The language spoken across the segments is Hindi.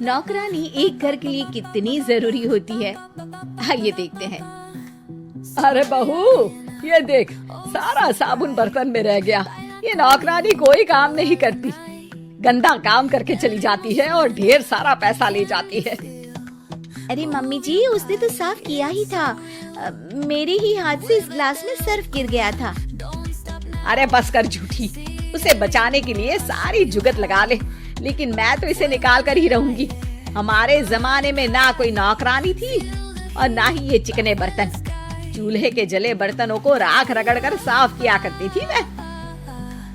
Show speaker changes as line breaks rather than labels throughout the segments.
नौकरानी एक घर के लिए कितनी जरूरी होती है, आइए देखते हैं।
अरे बहू, ये देख, सारा साबुन बर्तन में रह गया। ये नौकरानी कोई काम नहीं करती, गंदा काम करके चली जाती है और ढेर सारा पैसा ले जाती है।
अरे मम्मी जी, उसने तो साफ किया ही था। मेरे ही हाथ से इस ग्लास में सर्फ गिर गया था।
अरे बस कर झूठी, उसे बचाने के लिए सारी जुगत लगा ले, लेकिन मैं तो इसे निकाल कर ही रहूंगी। हमारे जमाने में ना कोई नौकरानी थी और ना ही ये चिकने बर्तन। चूल्हे के जले बर्तनों को राख रगड़ कर साफ किया करती थी मैं।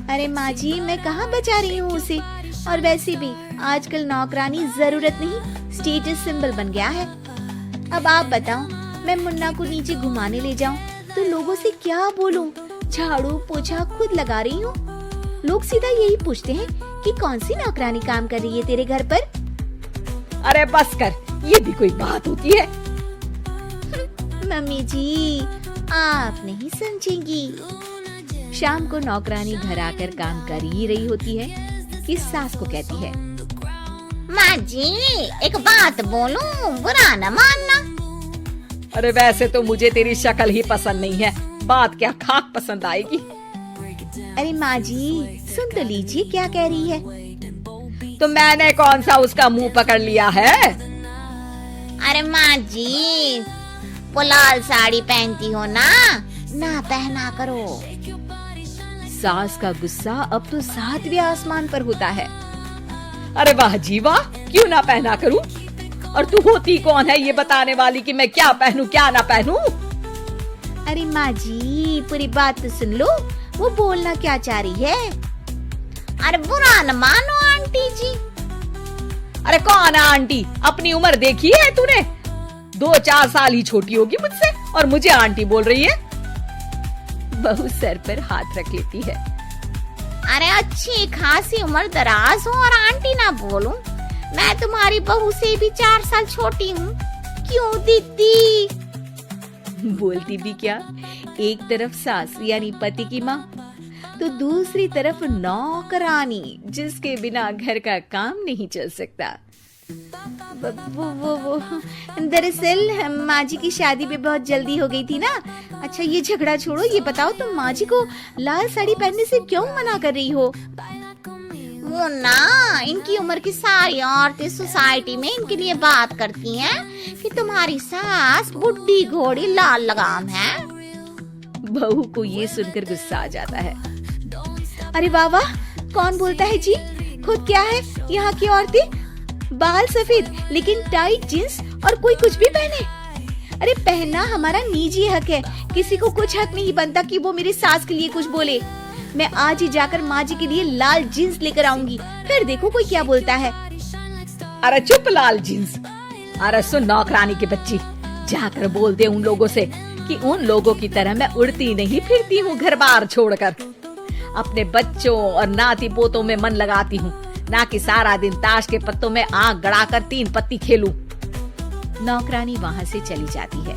अरे माँ जी, मैं कहाँ बचा रही हूँ उसे। और वैसे भी आजकल नौकरानी जरूरत नहीं, स्टेटस सिंबल बन गया है। अब आप बताओ, मैं मुन्ना को नीचे घुमाने ले जाऊं तो लोगों से क्या बोलूं? झाड़ू पोछा खुद लगा रही हूँ। लोग सीधा यही पूछते हैं कि कौन सी नौकरानी काम कर रही है तेरे घर पर।
अरे बस कर, ये भी कोई बात होती है?
मम्मी जी, आप नहीं समझेंगी। शाम को नौकरानी घर आकर काम कर ही रही होती है कि सास को कहती है,
माँ जी, एक बात बोलूं, बुरा न मानना।
अरे वैसे तो मुझे तेरी शक्ल ही पसंद नहीं है, बात क्या खाक पसंद आएगी।
अरे माँ जी, सुन तो लीजिए क्या कह रही है।
तो मैंने कौन सा उसका मुंह पकड़ लिया है?
अरे माँ जी, वो लाल साड़ी पहनती हो ना पहना करो।
सास का गुस्सा अब तो 7वें आसमान पर होता है।
अरे वाह जी वाह, क्यों ना पहना करूं? और तू होती कौन है ये बताने वाली कि मैं क्या पहनूं क्या ना पहनूं?
अरे माँ जी, पूरी बात तो सुन लो, वो बोलना क्या चाह रही है।
अरे बुरा न मानो आंटी जी।
अरे कौन है आंटी? अपनी उम्र देखी है तूने? 2-4 साल ही छोटी होगी मुझसे और मुझे आंटी बोल रही है।
बहू सर पर हाथ रख लेती है।
अरे अच्छी खासी उम्र दराज हो और आंटी ना बोलूं? मैं तुम्हारी बहू से भी 4 साल छोटी हूँ। क्यों दीदी?
बोलती भी क्या, एक तरफ सास यानी पति की माँ, तो दूसरी तरफ नौकरानी जिसके बिना घर का काम नहीं चल सकता। वो दरअसल माँ जी की शादी भी बहुत जल्दी हो गई थी ना। अच्छा ये झगड़ा छोड़ो, ये बताओ तुम माँ जी को लाल साड़ी पहनने से क्यों मना कर रही हो?
वो ना, इनकी उम्र की सारी औरतें सोसाइटी में इनके लिए बात करती हैं कि तुम्हारी सास बुढ़ी घोड़ी लाल लगाम है।
बहू को ये सुनकर गुस्सा आ जाता है। अरे वाह वाह, कौन बोलता है जी? खुद क्या है यहाँ की औरतें, बाल सफेद लेकिन टाइट जींस और कोई कुछ भी पहने। अरे पहनना हमारा निजी हक है, किसी को कुछ हक नहीं बनता कि वो मेरी सास के लिए कुछ बोले। मैं आज ही जाकर माँ जी के लिए लाल जींस लेकर आऊंगी, फिर देखो कोई क्या बोलता है।
अरे चुप लाल जींस। अरे सुन नौकरानी के बच्ची, जाकर बोल दे उन लोगों से कि उन लोगों की तरह मैं उड़ती नहीं फिरती हूँ घर बार छोड़कर। अपने बच्चों और नाती पोतों में मन लगाती हूँ, ना कि सारा दिन ताश के पत्तों में आंख गड़ाकर 3 पत्ती खेलूं।
नौकरानी वहाँ से चली जाती है।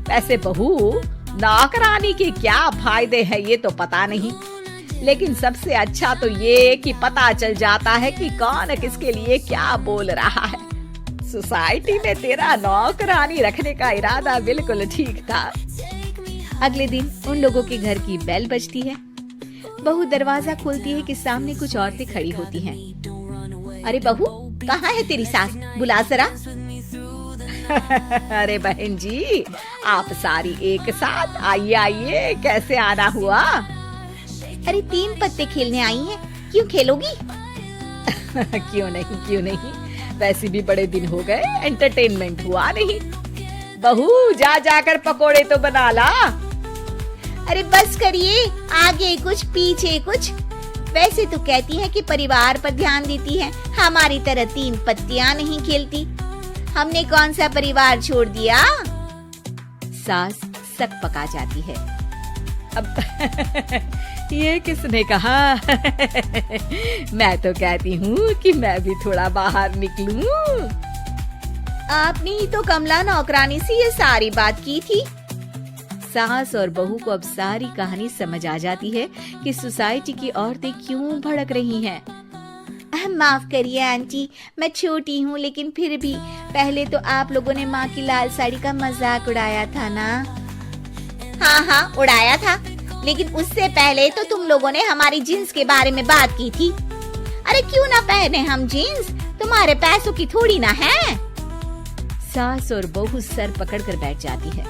वैसे बहू, नौकरानी के क्या फायदे हैं ये तो पता नहीं, लेकिन सबसे अच्छा तो ये कि पता चल जाता है कि कौन किसके लिए क्या बोल रहा है। सोसाइटी में तेरा नौकरानी रखने का इरादा बिल्कुल ठीक था।
अगले दिन उन लोगों के घर की बेल बजती है। बहू दरवाजा खोलती है कि सामने कुछ औरतें खड़ी होती हैं। अरे बहू, कहाँ है तेरी सास? बुला जरा।
अरे बहन जी, आप सारी एक साथ आइए आइए, कैसे आना हुआ?
अरे 3 पत्ते खेलने आई हैं, क्यों खेलोगी?
क्यों नहीं, वैसे भी बड़े दिन हो गए, एंटरटेनमेंट हुआ नहीं। बहू जा जाकर पकोड़े तो बना ला।
अरे बस करिए, आगे कुछ पीछे कुछ। वैसे तो कहती है कि परिवार पर ध्यान देती है, हमारी तरह 3 पत्तियां नहीं खेलती। हमने कौन सा परिवार छोड़ दिया? सास सक पका जाती है।
अब ये किसने कहा? मैं तो कहती हूँ कि मैं भी थोड़ा बाहर निकलूं।
आपने ही तो कमला नौकरानी से ये सारी बात की थी। सास और बहू को अब सारी कहानी समझ आ जाती है कि सोसाइटी की औरतें क्यों भड़क रही हैं। माफ करिए आंटी, मैं छोटी हूँ लेकिन फिर भी पहले तो आप लोगों ने माँ की लाल साड़ी का मजाक उड़ाया था ना।
हाँ उड़ाया था, लेकिन उससे पहले तो तुम लोगों ने हमारी जीन्स के बारे में बात की थी। अरे क्यों ना पहने हम जीन्स, तुम्हारे पैसों की थोड़ी ना है।
सास और बहू सर पकड़कर बैठ जाती है।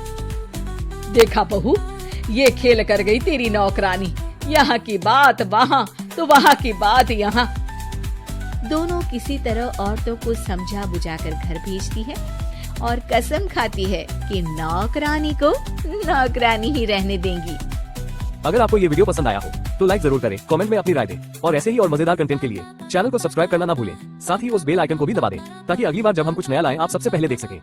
देखा बहू, ये खेल कर गई तेरी नौकरानी, यहाँ की बात वहाँ तो वहाँ की बात यहाँ।
दोनों किसी तरह औरतों को समझा बुझाकर घर भेजती है और कसम खाती है कि नौकरानी को नौकरानी ही रहने देंगी।
अगर आपको ये वीडियो पसंद आया हो तो लाइक जरूर करें, कमेंट में अपनी राय दें और ऐसे ही और मजेदार कंटेंट के लिए चैनल को सब्सक्राइब करना ना भूलें। साथ ही उस बेल आइकन को भी दबा दें ताकि अगली बार जब हम कुछ नया लाएं आप सबसे पहले देख सकें।